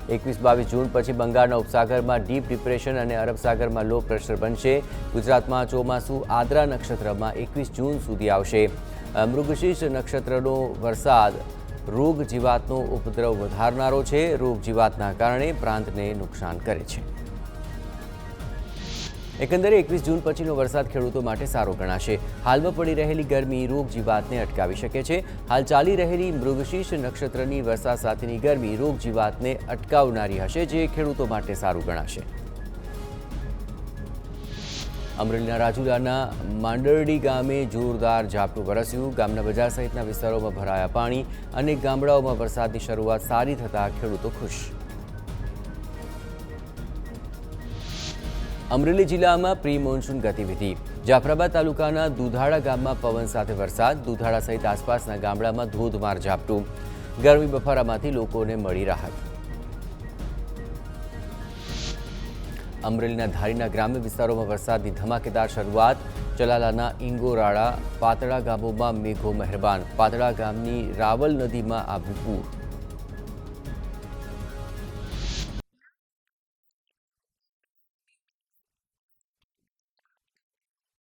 21-22 જૂન પછી બંગાળના ઉપસાગરમાં deep depression અને અરબ સાગરમાં લો પ્રેશર બનશે. ગુજરાતમાં ચોમાસું આદ્રા નક્ષત્રમાં 21 જૂન સુધી આવશે. મૃગશીર્ષ નક્ષત્રનો વરસાદ રોગ જીવાતનો ઉપદ્રવ વધારનારો છે. રોગ જીવાતના કારણે પ્રાંતને નુકસાન કરે છે. એકંદરે 21 જૂન પછીનો વરસાદ ખેડૂતો માટે સારો ગણાશે. હાલમાં પડી રહેલી ગરમી રોગ જીવાતને અટકાવી શકે છે. હાલ ચાલી રહેલી મૃગશીર્ષ નક્ષત્રની વરસાદ સાથેની ગરમી રોગ જીવાતને અટકાવનારી હશે, જે ખેડૂતો માટે સારું ગણાશે. અમરેલીના રાજુલાના માંડરડી ગામે જોરદાર ઝાપટું વરસ્યું. ગામના બજાર સહિતના વિસ્તારોમાં ભરાયા પાણી. અનેક ગામડાઓમાં વરસાદની શરૂઆત સારી થતાં ખેડૂતો ખુશ. અમરેલી જિલ્લામાં પ્રી મોન્સૂન ગતિવિધિ. જાફરાબાદ તાલુકાના દુધાળા ગામમાં પવન સાથે વરસાદ. દુધાળા સહિત આસપાસના ગામડામાં ધોધમાર ઝાપટું. ગરમી બફારામાંથી લોકોને મળી રાહત. અમરેલીના ધારીના ગ્રામ્ય વિસ્તારોમાં વરસાદની ધમાકેદાર શરૂઆત. ચલાલાના ઇંગોરાળા પાતળા ગામોમાં મેઘો મહેરબાન. પાતળા ગામની રાવલ નદીમાં આવ્યું પૂર.